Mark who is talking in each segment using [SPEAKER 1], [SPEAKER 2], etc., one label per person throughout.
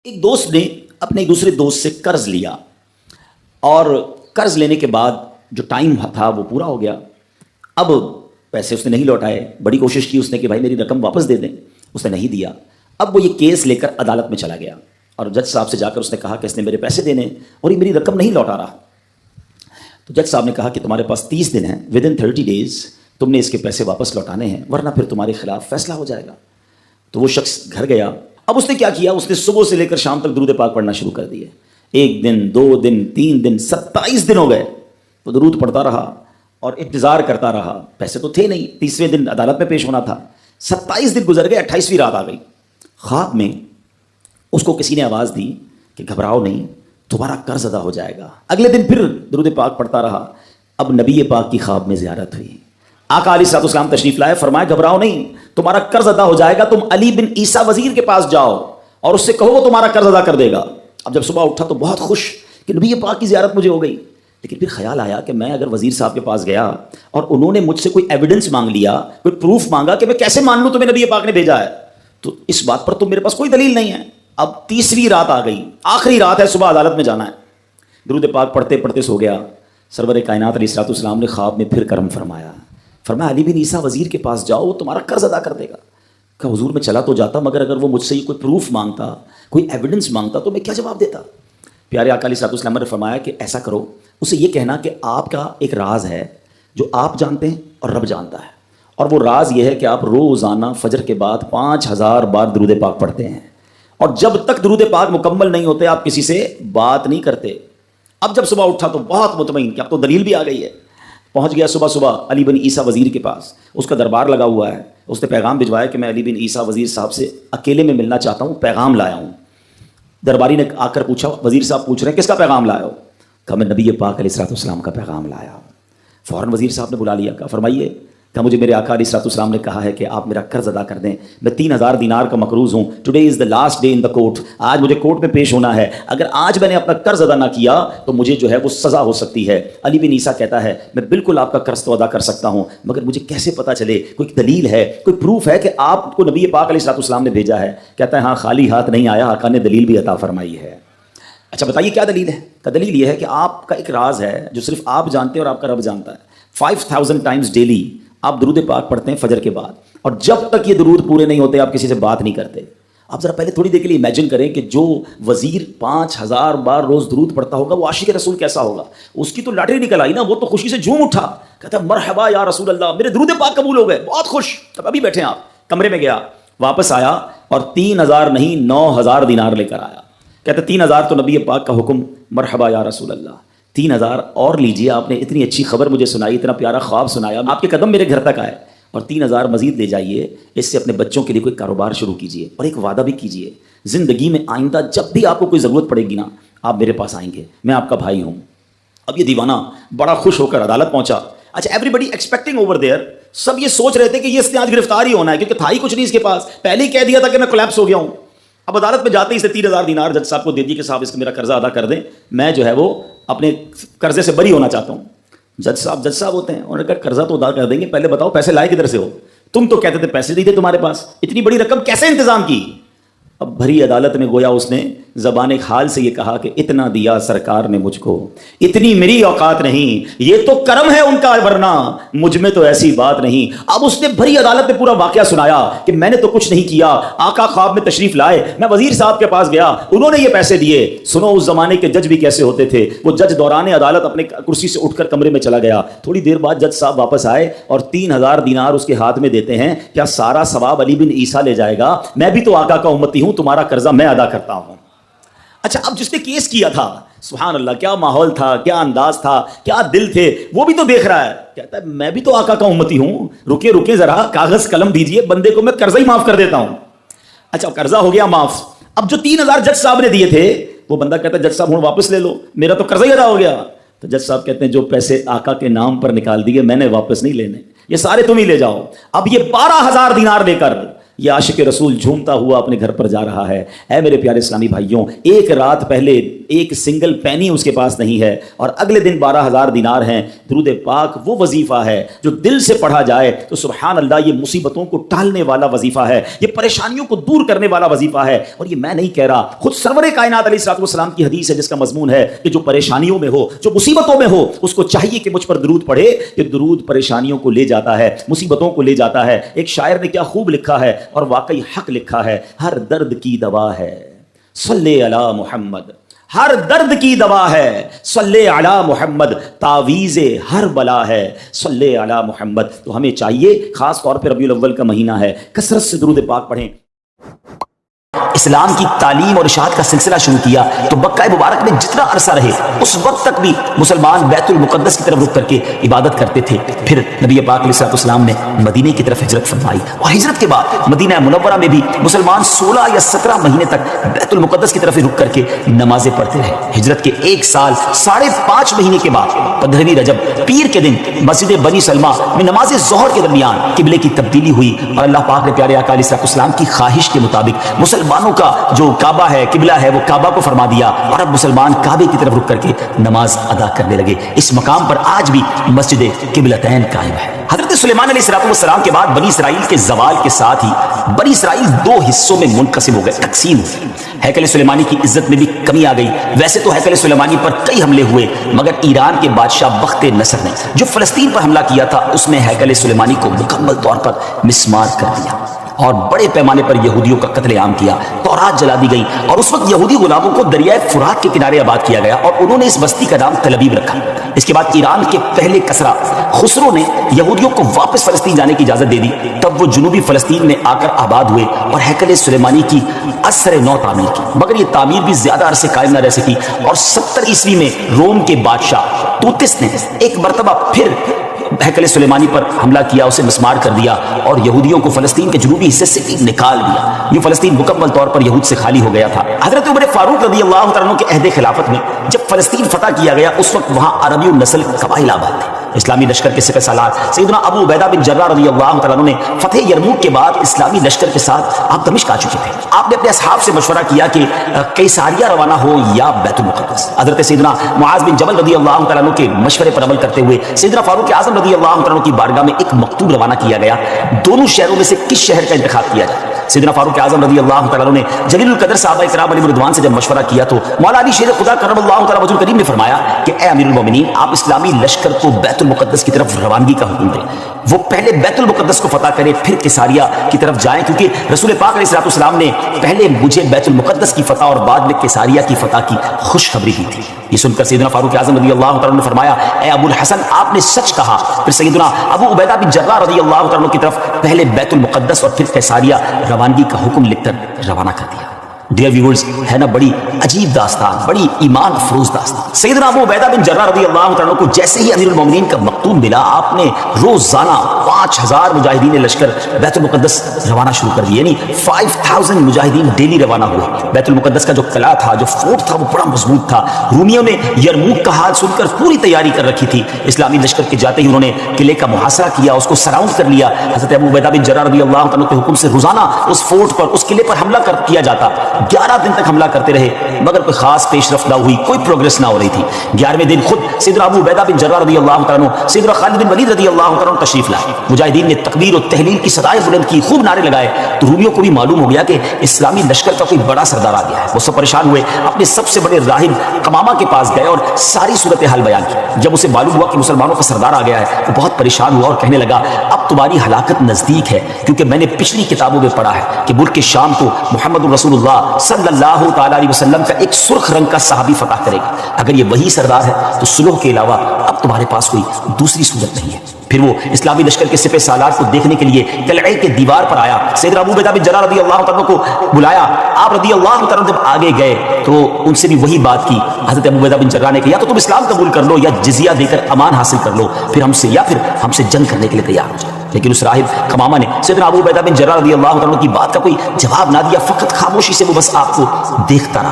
[SPEAKER 1] ایک دوست نے اپنے ایک دوسرے دوست سے قرض لیا اور قرض لینے کے بعد جو ٹائم تھا وہ پورا ہو گیا. اب پیسے اس نے نہیں لوٹائے. بڑی کوشش کی اس نے کہ بھائی میری رقم واپس دے دیں. اس نے نہیں دیا. اب وہ یہ کیس لے کر عدالت میں چلا گیا اور جج صاحب سے جا کر اس نے کہا کہ اس نے میرے پیسے دینے اور یہ میری رقم نہیں لوٹا رہا. تو جج صاحب نے کہا کہ تمہارے پاس 30 دن ہیں, ودن 30 days تم نے اس کے پیسے واپس لوٹانے ہیں ورنہ پھر تمہارے خلاف فیصلہ ہو جائے گا. تو وہ شخص گھر گیا. اب اس نے کیا کیا, اس نے صبح سے لے کر شام تک درود پاک پڑھنا شروع کر دیے. 1 دن 2 دن 3 دن 27 دن ہو گئے. وہ درود پڑھتا رہا اور انتظار کرتا رہا. پیسے تو تھے نہیں, 30ویں دن عدالت میں پیش ہونا تھا. 27 دن گزر گئے, 28ویں رات آ گئی. خواب میں اس کو کسی نے آواز دی کہ گھبراؤ نہیں, تمہارا قرض ادا ہو جائے گا. اگلے دن پھر درود پاک پڑھتا رہا. اب نبی پاک کی خواب میں زیارت ہوئی. آقا علیہ الصلوۃ والسلام تشریف لائے, فرمایا گھبراؤ نہیں, تمہارا قرض ادا ہو جائے گا. تم علی بن عیسیٰ وزیر کے پاس جاؤ اور اس سے کہو وہ تمہارا قرض ادا کر دے گا. اب جب صبح اٹھا تو بہت خوش کہ نبی پاک کی زیارت مجھے ہو گئی. لیکن پھر خیال آیا کہ میں اگر وزیر صاحب کے پاس گیا اور انہوں نے مجھ سے کوئی ایویڈنس مانگ لیا, کوئی پروف مانگا کہ میں کیسے مان لوں تمہیں نبی پاک نے بھیجا ہے, تو اس بات پر تو میرے پاس کوئی دلیل نہیں ہے. اب 30ویں رات آ گئی, آخری رات ہے, صبح عدالت میں جانا ہے. درود پاک پڑھتے پڑھتے سو گیا. سرور کائنات علیہ الصلوۃ والسلام نے خواب میں پھر کرم فرمایا. فرمایا علی بن عیسیٰ وزیر کے پاس جاؤ, وہ تمہارا قرض ادا کر دے گا. کہ حضور میں چلا تو جاتا, مگر اگر وہ مجھ سے کوئی پروف مانگتا, کوئی ایویڈنس مانگتا تو میں کیا جواب دیتا. پیارے آقا علیہ الصلوۃ والسلام نے فرمایا کہ ایسا کرو, اسے یہ کہنا کہ آپ کا ایک راز ہے جو آپ جانتے ہیں اور رب جانتا ہے, اور وہ راز یہ ہے کہ آپ روزانہ فجر کے بعد 5000 بار درود پاک پڑھتے ہیں, اور جب تک درود پاک مکمل نہیں ہوتے آپ کسی سے بات نہیں کرتے. اب جب صبح اٹھا تو بہت مطمئن کہ اب تو دلیل بھی آ گئی ہے. پہنچ گیا صبح علی بن عیسیٰ وزیر کے پاس. اس کا دربار لگا ہوا ہے. اس نے پیغام بھجوایا کہ میں علی بن عیسیٰ وزیر صاحب سے اکیلے میں ملنا چاہتا ہوں, پیغام لایا ہوں. درباری نے آ کر پوچھا, وزیر صاحب پوچھ رہے ہیں کس کا پیغام لایا ہو؟ کہا میں نبی پاک علیہ الصلوۃ والسلام کا پیغام لایا ہوں. فوراً وزیر صاحب نے بلا لیا. کہا فرمائیے. کہا مجھے میرے آقا علیہ الصلوۃ والسلام نے کہا ہے کہ آپ میرا قرض ادا کر دیں. میں 3000 دینار کا مقروض ہوں. Today is the last day in the court. آج مجھے کورٹ میں پیش ہونا ہے. اگر آج میں نے اپنا قرض ادا نہ کیا تو مجھے جو ہے وہ سزا ہو سکتی ہے. علی بن عیسیٰ کہتا ہے میں بالکل آپ کا قرض تو ادا کر سکتا ہوں, مگر مجھے کیسے پتہ چلے, کوئی دلیل ہے, کوئی پروف ہے کہ آپ کو نبی پاک علیہ الصلوۃ والسلام نے بھیجا ہے؟ کہتا ہے ہاں, خالی ہاتھ نہیں آیا, آقا نے دلیل بھی عطا فرمائی ہے. اچھا بتائیے کیا دلیل ہے؟ کا دلیل یہ ہے کہ آپ کا ایک راز ہے جو صرف آپ جانتے ہیں اور آپ کا رب جانتا ہے. 5000 ٹائمز ڈیلی آپ درود پاک پڑھتے ہیں فجر کے بعد, اور جب تک یہ درود پورے نہیں ہوتے آپ کسی سے بات نہیں کرتے. آپ ذرا پہلے تھوڑی دیر کے لیے امیجن کریں کہ جو وزیر 5000 بار روز درود پڑھتا ہوگا وہ عاشق رسول کیسا ہوگا. اس کی تو لاٹری نکل آئی نا, وہ تو خوشی سے جھوم اٹھا, کہتا مرحبا یا رسول اللہ, میرے درود پاک قبول ہو گئے, بہت خوش. اب ابھی بیٹھے ہیں آپ, کمرے میں گیا, واپس آیا اور 3000 نہیں 9000 دینار لے کر آیا. کہتے 3000 تو نبی پاک کا حکم, مرحبا یا رسول اللہ, 3000 اور لیجیے, آپ نے اتنی اچھی خبر مجھے سنائی, اتنا پیارا خواب سنایا, آپ کے قدم میرے گھر تک آئے, اور 3000 مزید لے جائیے, اس سے اپنے بچوں کے لیے کوئی کاروبار شروع کیجیے, اور ایک وعدہ بھی کیجیے زندگی میں آئندہ جب بھی آپ کو کوئی ضرورت پڑے گی نا, آپ میرے پاس آئیں گے, میں آپ کا بھائی ہوں. اب یہ دیوانہ بڑا خوش ہو کر عدالت پہنچا. اچھا everybody expecting over there, سب یہ سوچ رہے تھے کہ یہ اس نے آج گرفتار ہی ہونا ہے, کیونکہ تھا ہی کچھ نہیں اس کے پاس, پہلے ہی کہہ دیا تھا کہ میں کولیپس ہو گیا ہوں. اب عدالت میں جاتے ہی اسے 3000 دینار جج صاحب کو دے دی کہ صاحب اس کا میرا قرضہ ادا کر دیں, میں جو ہے وہ اپنے قرضے سے بری ہونا چاہتا ہوں. جج صاحب ہوتے ہیں, انہوں نے کہا قرضہ تو ادا کر دیں گے, پہلے بتاؤ پیسے لائے کدھر سے ہو؟ تم تو کہتے تھے پیسے نہیں تھے تمہارے پاس, اتنی بڑی رقم کیسے انتظام کی؟ اب بھری عدالت میں گویا اس نے زبان حال سے یہ کہا کہ اتنا دیا سرکار نے مجھ کو, اتنی میری اوقات نہیں, یہ تو کرم ہے ان کا ورنہ مجھ میں تو ایسی بات نہیں. اب اس نے بھری عدالت میں پورا واقعہ سنایا کہ میں نے تو کچھ نہیں کیا, آقا خواب میں تشریف لائے, میں وزیر صاحب کے پاس گیا, انہوں نے یہ پیسے دیے. سنو اس زمانے کے جج بھی کیسے ہوتے تھے. وہ جج دوران عدالت اپنے کرسی سے اٹھ کر کمرے میں چلا گیا. تھوڑی دیر بعد جج صاحب واپس آئے اور 3000 دینار اس کے ہاتھ میں دیتے ہیں. کیا سارا ثواب علی بن عیسیٰ لے جائے گا؟ میں بھی تو آقا کا امتی ہوں, تمہارا قرضہ میں ادا کرتا ہوں. اچھا اب جس نے کیس کیا تھا, سبحان اللہ, کیا ماحول تھا, کیا انداز تھا, کیا دل تھے, وہ بھی تو دیکھ رہا ہے. کہتا ہے میں بھی تو آقا کا امتی ہوں, رکے ذرا, کاغذ قلم دیجئے, بندے کو میں قرضہ ہی معاف کر دیتا ہوں. اچھا قرضہ ہو گیا معاف. اب جو 3000 جج صاحب نے دیے تھے, وہ بندہ کہتا ہے جج صاحب ہوں واپس لے لو, میرا تو قرضہ ہی ادا ہو گیا. تو جج صاحب کہتے ہیں جو پیسے آقا کے نام پر نکال دیے میں نے واپس نہیں لینے, یہ سارے تم ہی لے جاؤ. اب یہ 12000 دینار لے کر یہ عاشق رسول جھومتا ہوا اپنے گھر پر جا رہا ہے۔ اے میرے پیارے اسلامی بھائیوں، ایک رات پہلے ایک سنگل پینی اس کے پاس نہیں ہے، اور اگلے دن 12,000 دینار ہیں۔ درود پاک وہ وظیفہ ہے جو دل سے پڑھا جائے تو سبحان اللہ، یہ مصیبتوں کو ٹالنے والا وظیفہ ہے، یہ پریشانیوں کو دور کرنے والا وظیفہ ہے۔ اور یہ میں نہیں کہہ رہا، خود سرور کائنات علیہ الصلوۃ والسلام کی حدیث ہے جس کا مضمون ہے کہ جو پریشانیوں میں ہو، جو مصیبتوں میں ہو، اس کو چاہیے کہ مجھ پر درود پڑھے۔ یہ درود پریشانیوں کو لے جاتا ہے، مصیبتوں کو لے جاتا ہے۔ ایک شاعر نے کیا خوب لکھا ہے، اور واقعی حق لکھا ہے، ہر درد کی دوا ہے صلی علی محمد، ہر درد کی دوا ہے صلی علی محمد، تعویذ ہر بلا ہے صلی علی محمد۔ تو ہمیں چاہیے، خاص طور پہ ربیع الاول کا مہینہ ہے، کثرت سے درود پاک پڑھیں۔ اسلام کی تعلیم اور اشاعت کا سلسلہ شروع کیا تو مکہ مبارک میں جتنا عرصہ رہے اس وقت تک بھی مسلمان بیت المقدس کی طرف رخ کر کے عبادت کرتے تھے۔ پھر نبی پاک علیہ الصلوۃ والسلام نے مدینے کی طرف ہجرت فرمائی، اور ہجرت کے بعد مدینہ منورہ میں بھی مسلمان 16 یا 17 مہینے تک بیت المقدس کی طرف رخ کر کے نمازیں پڑھتے رہے۔ ہجرت کے 1 سال 5.5 مہینے کے بعد 15ویں رجب پیر کے دن مسجد بنی سلمہ میں نماز ظہر کے درمیان قبلے کی تبدیلی ہوئی، اور اللہ پاک نے پیارے آقا علیہ الصلوۃ والسلام کی خواہش کے مطابق مسلمانوں کا جو کعبہ ہے، قبلہ ہے، وہ کعبہ کو فرما دیا، اور اب مسلمان کعبے کی طرف رک کر کے نماز ادا کرنے لگے۔ اس مقام پر آج بھی مسجد قبلتین قائم ہے۔ حضرت سلیمان علیہ السلام کے بعد بنی اسرائیل کے زوال کے ساتھ ہی بنی اسرائیل 2 حصوں میں منقسم ہو گئے، تقسیم ہو گئے۔ ہیکل سلیمانی کی عزت میں بھی کمی آ گئی۔ ویسے تو ہیکل سلیمانی پر کئی حملے ہوئے، مگر ایران کے بادشاہ بخت نصر نے جو فلسطین پر حملہ کیا تھا، اس نے ہیکل سلیمانی کو مکمل طور پر مسمار کر دیا اور بڑے پیمانے پر یہودیوں کا قتل عام کیا، تورات جلا دی گئی، اور اس وقت یہودی غلاموں کو دریائے فرات کے کنارے آباد کیا گیا، اور انہوں نے اس بستی کا نام تل ابیب رکھا۔ اس کے بعد ایران کے پہلے کسرا خسرو نے یہودیوں کو واپس فلسطین جانے کی اجازت دے دی، تب وہ جنوبی فلسطین میں آ کر آباد ہوئے اور ہیکل سلیمانی کی عصر نو تعمیر کی، مگر یہ تعمیر بھی زیادہ عرصے قائم نہ رہ سکی، اور 70 عیسوی میں روم کے بادشاہ توتس نے ایک مرتبہ پھر ہیکل سلیمانی پر حملہ کیا، اسے مسمار کر دیا، اور یہودیوں کو فلسطین کے جنوبی حصے سے نکال دیا۔ یہ فلسطین مکمل طور پر یہود سے خالی ہو گیا تھا۔ حضرت عمر فاروق رضی اللہ تعالیٰ عنہ کے عہد خلافت میں جب فلسطین فتح کیا گیا، اس وقت وہاں عربی النسل قبائل آباد تھے۔ اسلامی لشکر کے سپہ سالار سیدنا ابو عبیدہ بن جراح رضی اللہ تعالیٰ عنہ نے فتح یرموک کے بعد اسلامی لشکر کے ساتھ آپ دمشق آ چکے تھے۔ آپ نے اپنے اصحاب سے مشورہ کیا کہ قیصاریہ روانہ ہو یا بیت المقدس۔ حضرت سیدنا معاذ بن جبل رضی اللہ تعالیٰ عنہ کے مشورے پر عمل کرتے ہوئے سیدنا فاروق اعظم رضی اللہ تعالیٰ عنہ کی بارگاہ میں ایک مکتوب روانہ کیا گیا، دونوں شہروں میں سے کس شہر کا انتخاب کیا جائے۔ سیدنا فاروق اعظم رضی اللہ تعالیٰ عنہ نے جلیل القدر صحابہ کرام علیہ رضوان سے جب مشورہ کیا تو مولا علی شیر خدا کرم اللہ تعالیٰ وجہ کریم نے فرمایا کہ اے امیر المومنین، آپ اسلامی لشکر کو بیت المقدس کی طرف روانگی کا حکم دیں، وہ پہلے بیت المقدس کو فتح کرے پھر قیصاریہ کی طرف جائیں، کیونکہ رسول پاک علیہ السلام نے پہلے مجھے بیت المقدس کی فتح اور بعد میں قیصاریہ کی فتح کی خوشخبری دی تھی۔ یہ سن کر سیدنا فاروق اعظم رضی اللہ تعالیٰ نے فرمایا اے ابو الحسن، آپ نے سچ کہا۔ پھر سیدنا ابو عبیدہ بن جراح رضی اللہ تعالیٰ کی طرف پہلے بیت المقدس اور پھر قیصاریہ روانگی کا حکم لکھ کر روانہ کر دیا۔ ڈیئر ویورز، ہے نا بڑی عجیب داستان، بڑی ایمان افروز داستان۔ سیدنا ابو عبیدہ بن جراح رضی اللہ تعالیٰ کو جیسے ہی امیر المومنین کا مکتوب ملا، آپ نے روزانہ 5000 مجاہدین لشکر بیت المقدس روانہ شروع کر دیے، یعنی 5000 مجاہدین ڈیلی روانہ ہوئے۔ بیت المقدس کا جو قلعہ تھا، جو فورٹ تھا، وہ بڑا مضبوط تھا۔ رومیوں نے یرموک کا حال سن کر پوری تیاری کر رکھی تھی۔ اسلامی لشکر کے جاتے ہی انہوں نے قلعے کا محاصرہ کیا، اس کو سراؤنڈ کر لیا۔ حضرت ابو عبیدہ بن جراح رضی اللہ تعالیٰ کے حکم سے روزانہ اس فورٹ پر، اس قلعے پر حملہ کیا جاتا۔ 11 دن تک حملہ کرتے رہے، مگر کوئی خاص پیش رفت نہ ہوئی، کوئی پروگرس نہ ہو رہی تھی۔ 11ویں دن خود سیدنا ابو عبیدہ بن جراح رضی اللہ تعالیٰ عنہ، سیدنا خالد بن ولید رضی اللہ تعالیٰ عنہ تشریف لائے۔ مجاہدین نے تکبیر و تحلیل کی صدائیں بلند کی، خوب نعرے لگائے، تو رومیوں کو بھی معلوم ہو گیا کہ اسلامی لشکر کا کوئی بڑا سردار آ گیا ہے۔ وہ سب پریشان ہوئے، اپنے سب سے بڑے راہب قمامہ کے پاس گئے اور ساری صورتحال بیان کی۔ جب اسے معلوم ہوا کہ مسلمانوں کا سردار آ گیا ہے، وہ بہت پریشان ہوا اور کہنے لگا اب تمہاری ہلاکت نزدیک ہے، کیونکہ میں نے پچھلی کتابوں میں پڑھا ہے کہ ملک شام کو محمد رسول اللہ صلی اللہ تعالیٰ علیہ وسلم کا ایک سرخ رنگ کا صحابی فتح کرے گا۔ اگر یہ وہی سردار ہے تو صلح کے علاوہ اب تمہارے پاس کوئی دوسری صورت نہیں ہے۔ پھر وہ اسلامی لشکر کے سپہ سالار کو دیکھنے کے لیے قلعے کے دیوار پر آیا، سیدنا ابو عبیدہ بن جراح رضی اللہ تعالیٰ کو بلایا۔ آپ رضی اللہ تعالیٰ جب آگے گئے تو ان سے بھی وہی بات کی۔ حضرت ابو عبیدہ بن جراح نے کہا یا تو تم اسلام قبول کر لو یا جزیہ دے کر امان حاصل کر لو، پھر ہم سے جنگ کرنے کے لیے تیار ہو جائے۔ لیکن اس راہب قمامہ نے سیدنا ابو عبیدہ بن جراح رضی اللہ تعالیٰ کی بات کا کوئی جواب نہ دیا، فقط خاموشی سے وہ بس آپ کو دیکھتا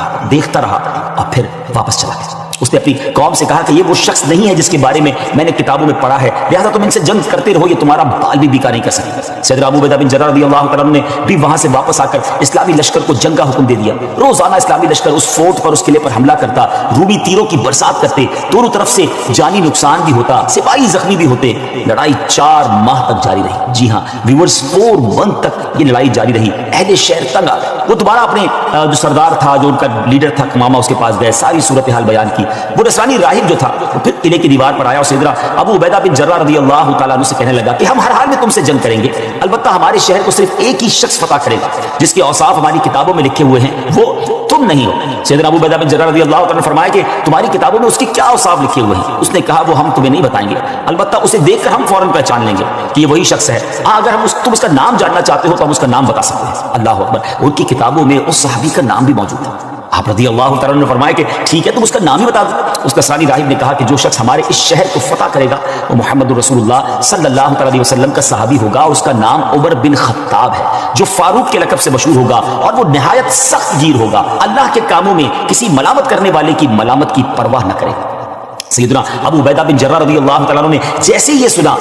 [SPEAKER 1] رہا اور پھر واپس چلا گیا۔ اس نے اپنی قوم سے کہا کہ یہ وہ شخص نہیں ہے جس کے بارے میں میں نے کتابوں میں پڑھا ہے، لہذا تم ان سے جنگ کرتے رہو، یہ تمہارا بال بھی بیکار نہیں کر سکتے۔ سیدنا ابو عبیدہ بن جراح رضی اللہ تعالیٰ عنہ نے بھی وہاں سے واپس آ کر اسلامی لشکر کو جنگ کا حکم دے دیا۔ روزانہ اسلامی لشکر اس فورٹ پر، اس قلعے پر حملہ کرتا، رومی تیروں کی برسات کرتے، دونوں طرف سے جانی نقصان بھی ہوتا، سپاہی زخمی بھی ہوتے۔ لڑائی 4 ماہ تک جاری رہی۔ جی ہاں ویورز، 4 منتھ تک یہ لڑائی جاری رہی۔ اہل شہر تنگ آ گئے، وہ دوبارہ اپنے جو سردار تھا، جو ان کا لیڈر تھا کمامہ، اس کے پاس گئے، ساری صورتحال بیان کی۔ وہ نصرانی راہب جو تھا وہ پھر قلعے کی دیوار پر آیا اور سیدنا ابو عبیدہ بن جراح رضی اللہ تعالیٰ عنہ سے کہنے لگا کہ ہم ہر حال میں تم سے جنگ کریں گے، البتہ ہمارے شہر کو صرف ایک ہی شخص فتح کرے گا جس کے اوصاف ہماری کتابوں میں لکھے ہوئے ہیں، وہ تم نہیں ہو۔ سیدنا ابو عبیدہ بن جراح رضی اللہ تعالیٰ نے فرمایا کہ تمہاری کتابوں میں اس کے کیا اوصاف لکھے ہوئے ہیں؟ اس نے کہا وہ ہم تمہیں نہیں بتائیں گے، البتہ اسے دیکھ کر ہم فوراً پہچان لیں گے کہ یہ وہی شخص ہے۔ ہاں اگر تم اس کا نام جاننا چاہتے ہو تو ہم اس کا نام بتا سکتے ہیں۔ اللہ اکبر، ان کی کتابوں میں اس صحابی کا نام بھی موجود ہے۔ آپ رضی اللہ تعالیٰ نے فرمایا کہ ٹھیک ہے تم اس کا نام ہی بتا دو۔ اس نصرانی راہب نے کہا کہ جو شخص ہمارے اس شہر کو فتح کرے گا وہ محمد رسول اللہ صلی اللہ علیہ وسلم کا صحابی ہوگا، اور اس کا نام عمر بن خطاب ہے جو فاروق کے لقب سے مشہور ہوگا، اور وہ نہایت سخت گیر ہوگا، اللہ کے کاموں میں کسی ملامت کرنے والے کی ملامت کی پرواہ نہ کرے گا۔ سیدنا ابو عبیدہ بن جراح رضی اللہ تعالیٰ نے جیسے ہی یہ سنا